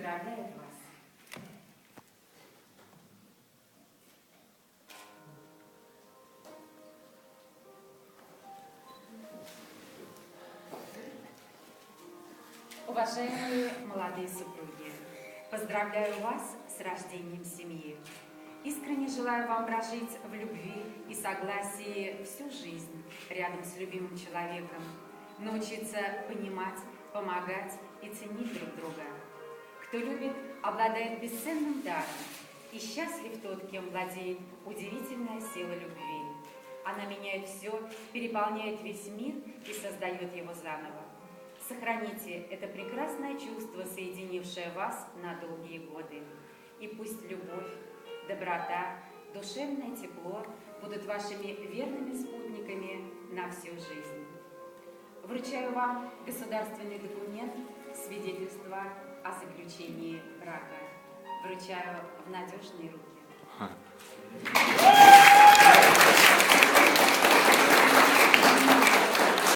поздравляет вас. Уважаемые молодые супруги, поздравляю вас с рождением семьи. Искренне желаю вам прожить в любви и согласии всю жизнь рядом с любимым человеком, научиться понимать, помогать и ценить друг друга. Кто любит, обладает бесценным даром, и счастлив тот, кем владеет удивительная сила любви. Она меняет все, переполняет весь мир и создает его заново. Сохраните это прекрасное чувство, соединившее вас на долгие годы. И пусть любовь, доброта, душевное тепло будут вашими верными спутниками на всю жизнь. Вручаю вам государственный документ, свидетельство о заключении брака. Вручаю в надежные руки.